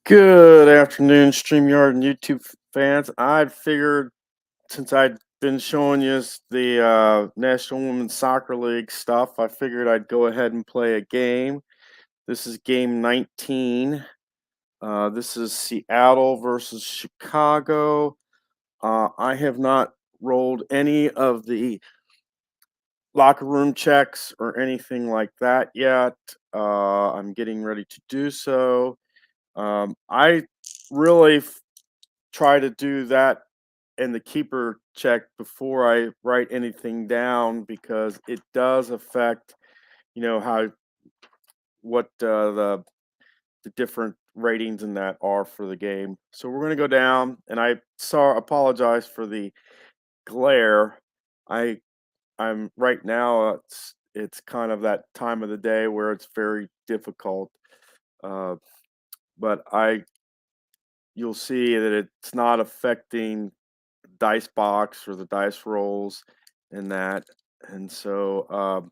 Good afternoon, StreamYard and YouTube fans. I figured since I'd been showing you the National Women's Soccer League stuff, I figured I'd go ahead and play a game. This is game 19. This is Seattle versus Chicago. I have not rolled any of the locker room checks or anything like that yet. I'm getting ready to do so. I really try to do that and the keeper check before I write anything down because it does affect, how what the different ratings in that are for the game. So we're gonna go down, and I apologize for the glare. I I'm right now. It's kind of that time of the day where it's very difficult. Uh, but you'll see that it's not affecting dice box or the dice rolls and that. And so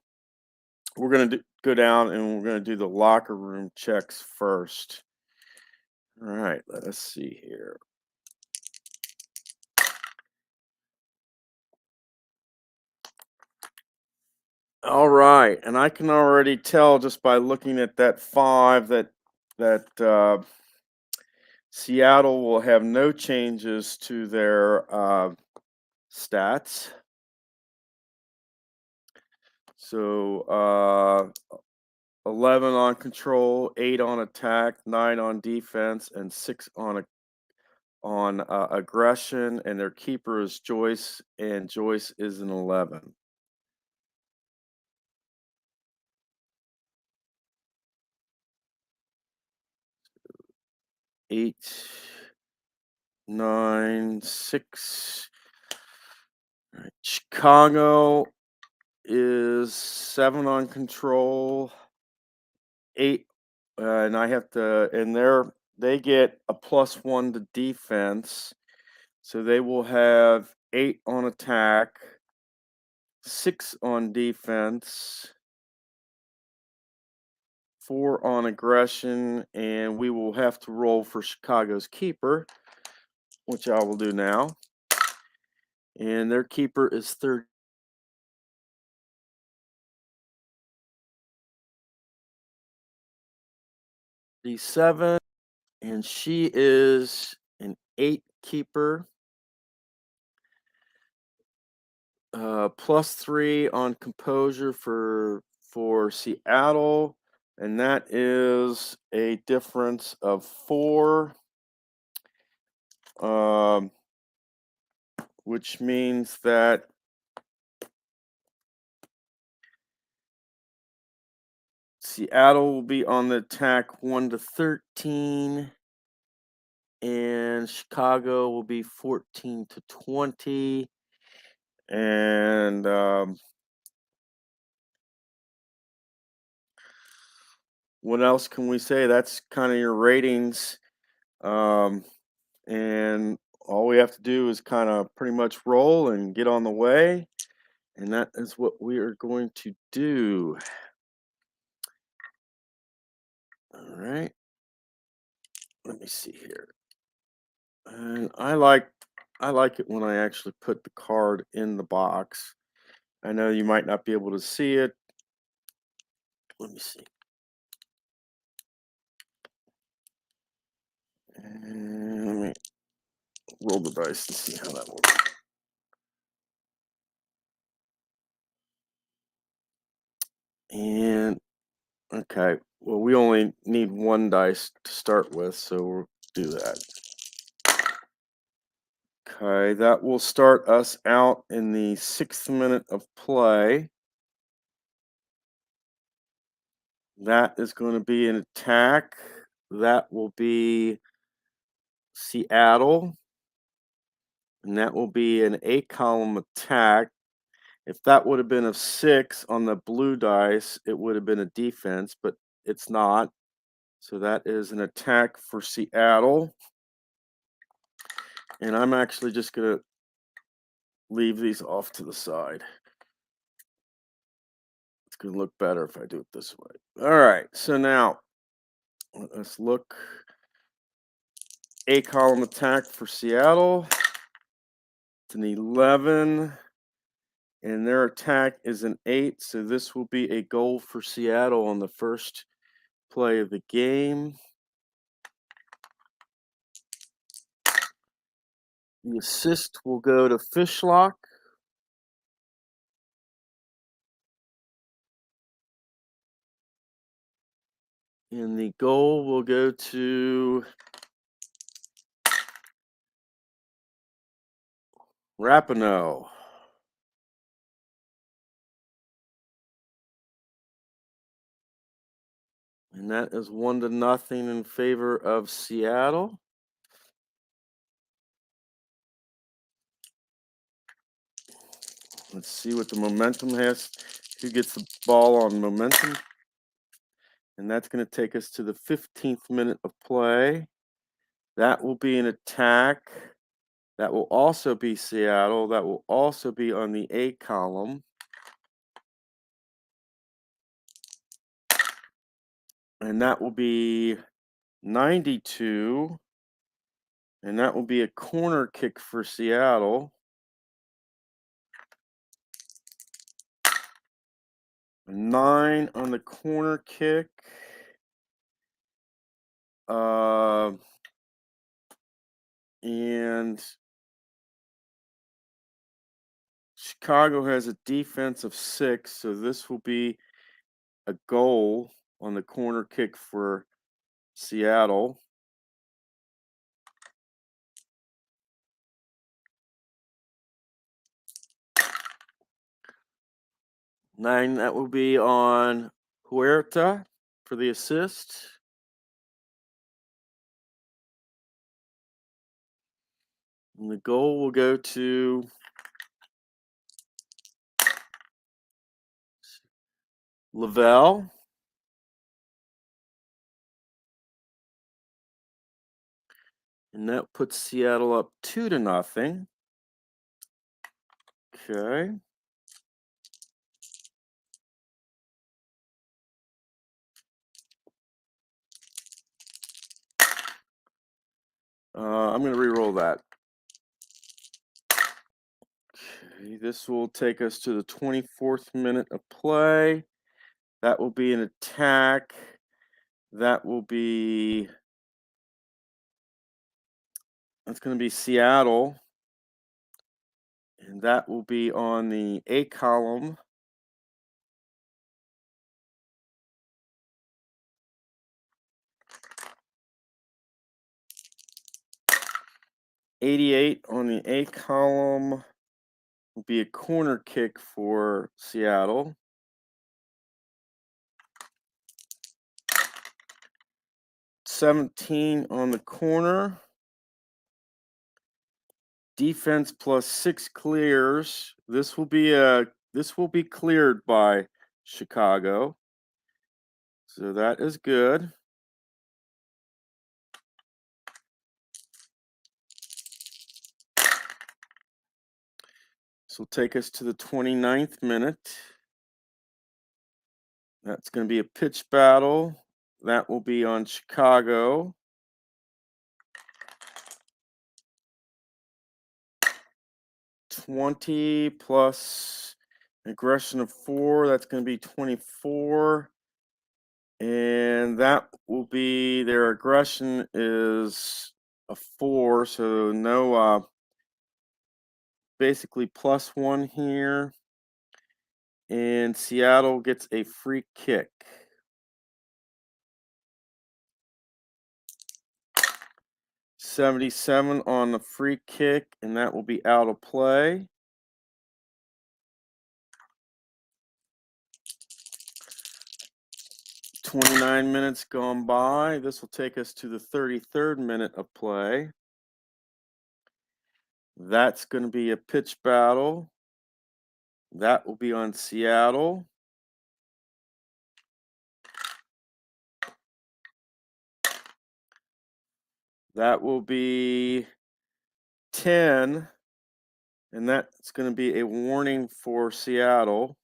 we're going to go down and we're going to do the locker room checks first. All right, let us see here. All right, and I can already tell just by looking at that 5 that Seattle will have no changes to their stats. So 11 on control, 8 on attack, 9 on defense, and 6 on aggression. And their keeper is Joyce, and Joyce is an 11. Eight, 9, 6. All right. Chicago is 7 on control, 8, and I have to, and they get a +1 to defense. So they will have 8 on attack, 6 on defense, 4 on aggression, and we will have to roll for Chicago's keeper, which I will do now. And their keeper is 37, and she is an 8 keeper. +3 on composure for Seattle, and that is a difference of 4. Um, which means that Seattle will be on the attack 1 to 13, and Chicago will be 14 to 20. And what else can we say? That's kind of your ratings. Um, and all we have to do is kind of pretty much roll and get on the way. And that is what we are going to do. All right. Let me see here. And I like it when I actually put the card in the box. I know you might not be able to see it. Let me see. And let me roll the dice and see how that works. And okay, well, we only need 1 dice to start with, so we'll do that. Okay, that will start us out in the 6th minute of play. That is going to be an attack. That will be Seattle. And that will be an 8-column attack. If that would have been a 6 on the blue dice, it would have been a defense, but it's not. So that is an attack for Seattle. And I'm actually just going to leave these off to the side. It's going to look better if I do it this way. All right, so now let's look. A column attack for Seattle. It's an 11. And their attack is an 8. So this will be a goal for Seattle on the first play of the game. The assist will go to Fishlock. And the goal will go to Rapinoe. And that is 1-0 in favor of Seattle. Let's see what the momentum has. Who gets the ball on momentum? And that's going to take us to the 15th minute of play. That will be an attack. That will also be Seattle. That will also be on the A column. And that will be 92. And that will be a corner kick for Seattle. A 9 on the corner kick. And Chicago has a defense of 6, so this will be a goal on the corner kick for Seattle. Nine, that will be on Huerta for the assist. And the goal will go to Lavelle. And that puts Seattle up 2-0. Okay. I'm going to re-roll that. Okay, this will take us to the 24th minute of play. That will be an attack. That's going to be Seattle. And that will be on the A column. $88 on the A column will be a corner kick for Seattle. $17 on the corner. Defense plus 6 clears. This will be cleared by Chicago. So that is good. This will take us to the 29th minute. That's going to be a pitch battle. That will be on Chicago. $20 plus aggression of 4. That's going to be $24. And that will be, their aggression is a 4, so no, basically +1 here. And Seattle gets a free kick. $77 on the free kick, and that will be out of play. $29 minutes gone by. This will take us to the 33rd minute of play. That's going to be a pitch battle. That will be on Seattle. That will be 10, and that's going to be a warning for Seattle.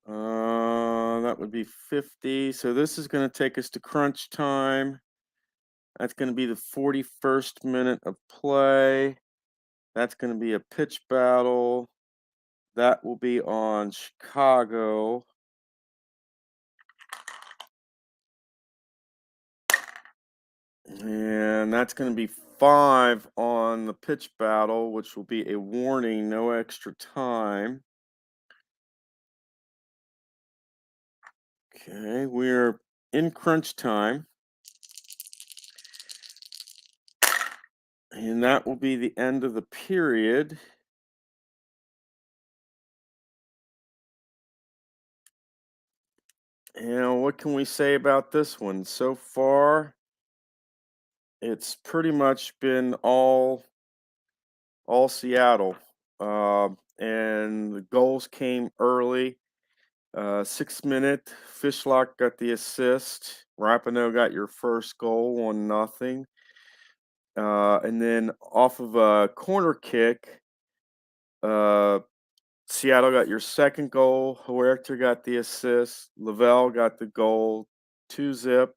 That would be 50. So this is going to take us to crunch time. That's going to be the 41st minute of play. That's going to be a pitch battle. That will be on Chicago. And that's going to be 5 on the pitch battle, which will be a warning, no extra time. Okay, we're in crunch time. And that will be the end of the period. And what can we say about this one? So far, it's pretty much been all Seattle. And the goals came early. 6th minute, Fishlock got the assist. Rapinoe got your first goal, 1-0. And then off of a corner kick, Seattle got your second goal. Huerta got the assist. Lavelle got the goal, 2-0.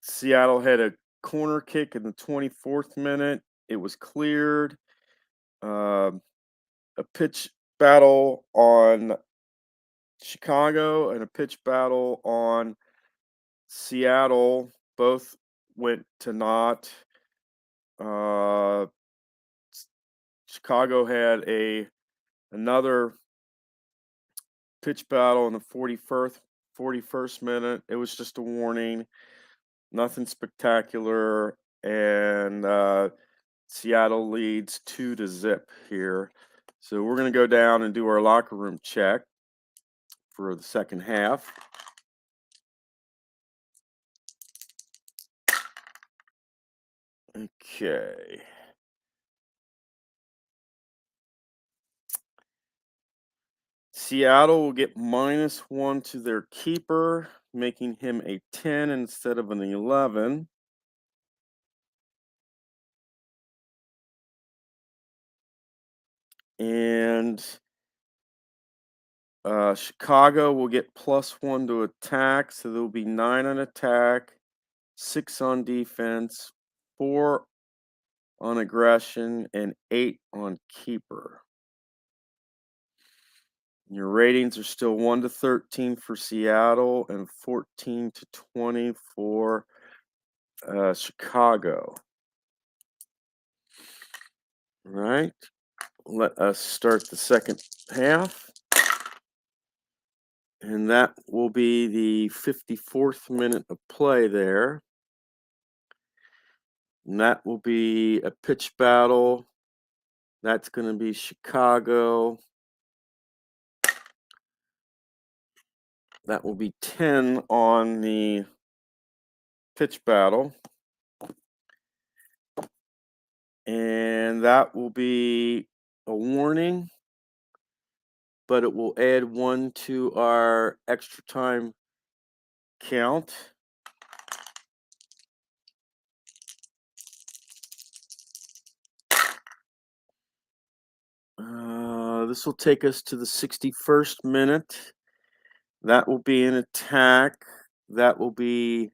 Seattle had a corner kick in the 24th minute. It was cleared. A pitch battle on Chicago and a pitch battle on Seattle both went to naught. Chicago had another pitch battle in the 41st minute. It was just a warning, nothing spectacular, and Seattle leads 2-0 here. So we're going to go down and do our locker room check for the second half. Okay. Seattle will get -1 to their keeper, making him a 10 instead of an 11. And Chicago will get +1 to attack, so there will be 9 on attack, 6 on defense, 4 on aggression, and 8 on keeper. Your ratings are still 1-13 for Seattle and 14-20 for Chicago. All right, let us start the second half. And that will be the 54th minute of play there. And that will be a pitch battle. That's going to be Chicago. That will be 10 on the pitch battle. And that will be a warning, but it will add 1 to our extra time count. This will take us to the 61st minute. That will be an attack. That will be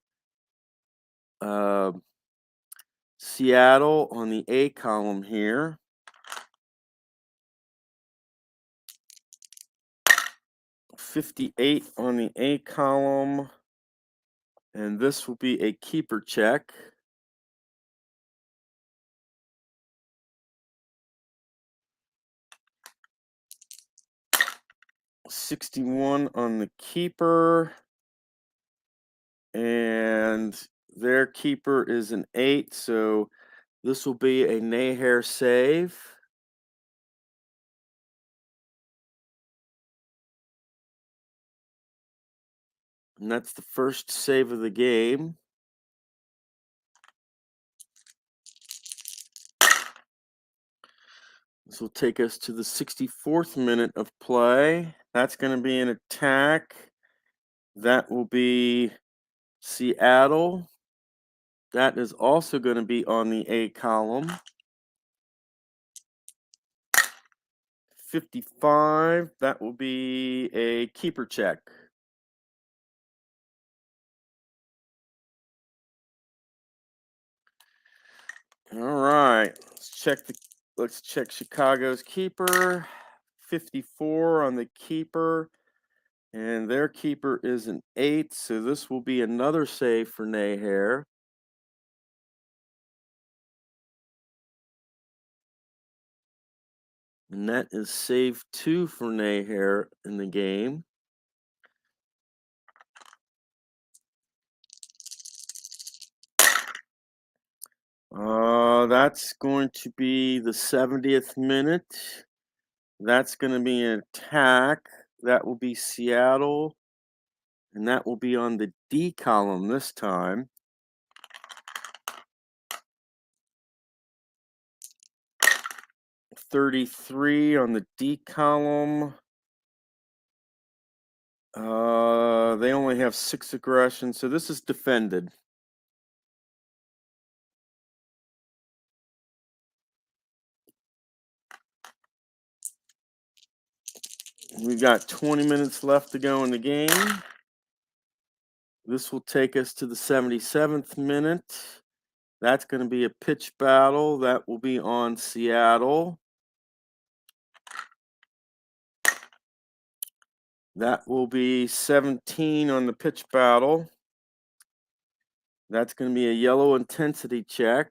Seattle on the A column here. '58 on the A column. And this will be a keeper check. '61 on the keeper. And their keeper is an 8, so this will be a Nahair save. And that's the first save of the game. This will take us to the 64th minute of play. That's going to be an attack. That will be Seattle. That is also going to be on the A column. 55. That will be a keeper check. All right, let's check Chicago's keeper. 54 on the keeper, and their keeper is an 8, so this will be another save for Nahair. And that is save 2 for Nahair in the game. That's going to be the 70th minute. That's going to be an attack. That will be Seattle. And that will be on the D column this time. .33 on the D column. They only have 6 aggression, so this is defended. We've got 20 minutes left to go in the game. This will take us to the 77th minute. That's going to be a pitch battle. That will be on Seattle. That will be 17 on the pitch battle. That's going to be a yellow intensity check.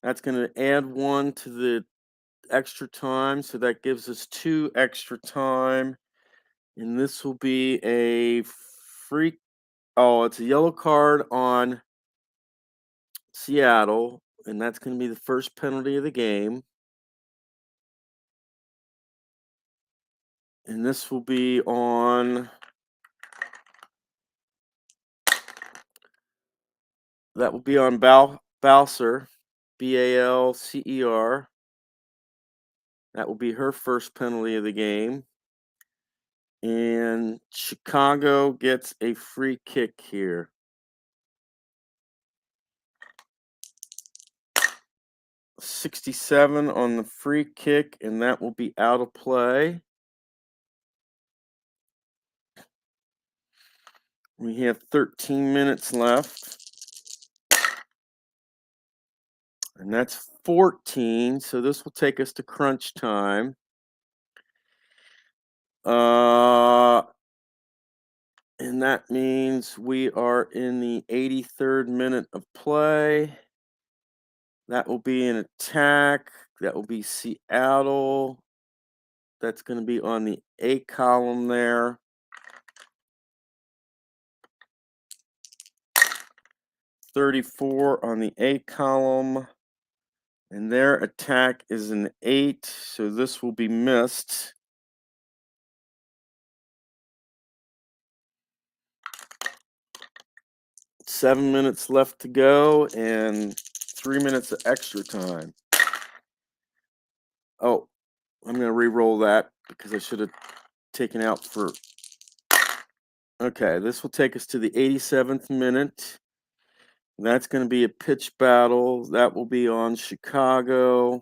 That's going to add 1 to the extra time, so that gives us 2 extra time. And this will be a free. Oh, it's a yellow card on Seattle, and that's going to be the first penalty of the game. And this will be on. That will be on Balcer, Balcer. That will be her first penalty of the game. And Chicago gets a free kick here. 67 on the free kick, and that will be out of play. We have 13 minutes left. And that's 14, so this will take us to crunch time. And that means we are in the 83rd minute of play. That will be an attack. That will be Seattle. That's going to be on the A column there. .34 on the A column. And their attack is an 8, so this will be missed. Seven minutes left to go and 3 minutes of extra time. Oh, I'm going to re-roll that because I should have taken out for. Okay, this will take us to the 87th minute. That's going to be a pitch battle. That will be on Chicago.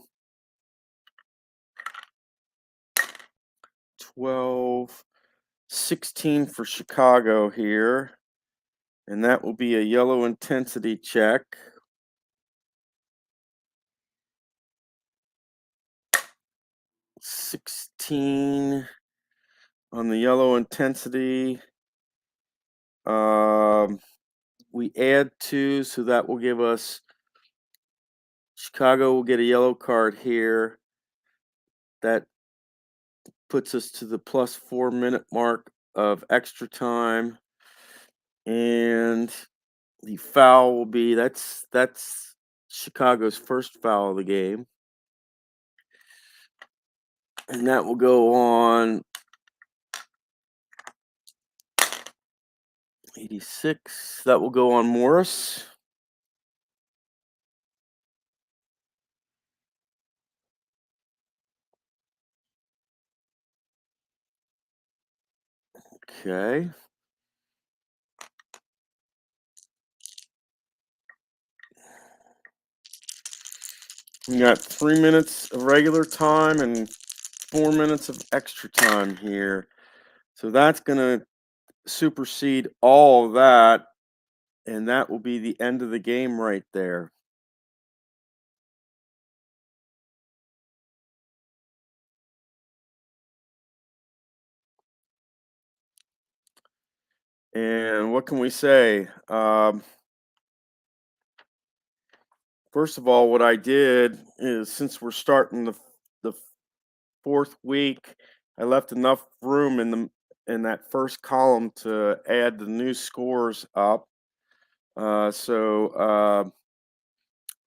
12, 16 for Chicago here. And that will be a yellow intensity check. 16 on the yellow intensity. We add 2, so that will give us. Chicago will get a yellow card here. That puts us to the plus 4 minute mark of extra time. And the foul will be that's Chicago's first foul of the game. And that will go on 86. That will go on Morris. Okay. We got 3 minutes of regular time and 4 minutes of extra time here. So that's going to supersede all of that, and that will be the end of the game right there. And what can we say? First of all, what I did is, since we're starting the fourth week, I left enough room in that first column to add the new scores up.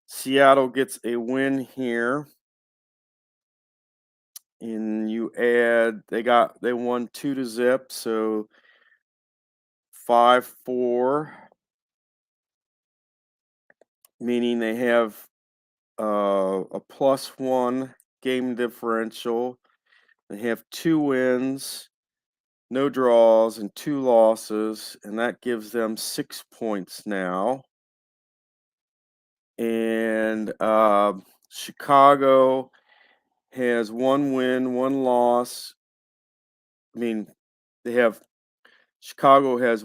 Seattle gets a win here, and you add they won 2-0, so 5-4, meaning they have a +1 game differential. They have 2 wins, no draws, and 2 losses, and that gives them 6 points now. And Chicago has 1 win, 1 loss. I mean, Chicago has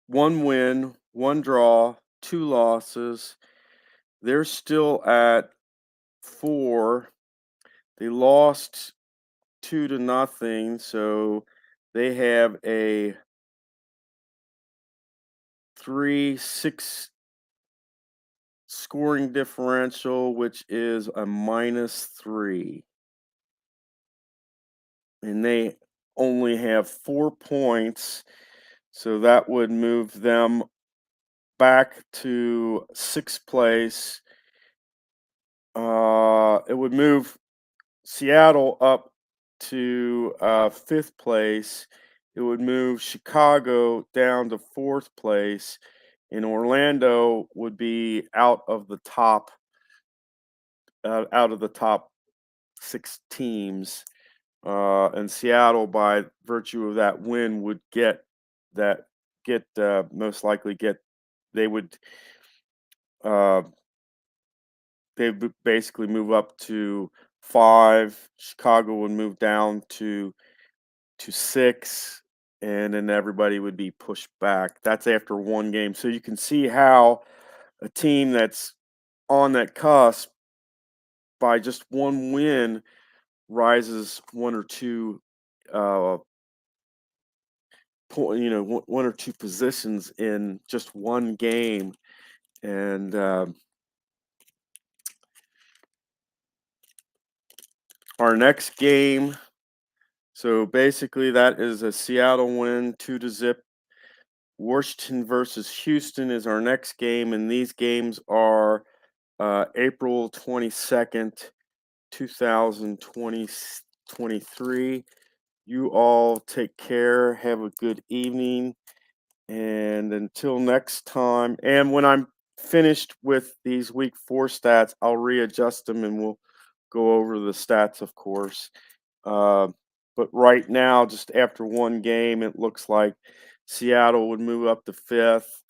1 win, 1 draw, 2 losses. They're still at 4. They lost 2-0, so they have a 3-6 scoring differential, which is a -3. And they only have 4 points, so that would move them back to 6th place. It would move Seattle up to 5th place. It would move Chicago down to 4th place, and Orlando would be out of the top 6 teams. And Seattle, by virtue of that win, would most likely get they would uh, basically move up to 5. Chicago would move down to 6, and then everybody would be pushed back. That's after 1 game. So you can see how a team that's on that cusp, by just 1 win, rises 1 or 2 uh, one or 2 positions in just 1 game. And our next game, so basically that is a Seattle win, 2-0. Washington versus Houston is our next game, and these games are April 22nd, 2023. You all take care. Have a good evening. And until next time, and when I'm finished with these week 4 stats, I'll readjust them and we'll go over the stats, of course. But right now, just after 1 game, it looks like Seattle would move up to 5th,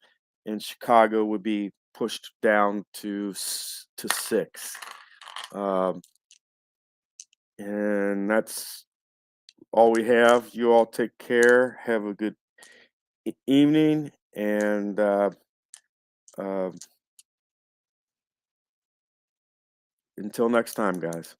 and Chicago would be pushed down to 6th. And that's all we have. You all take care. Have a good evening, and uh, until next time, guys.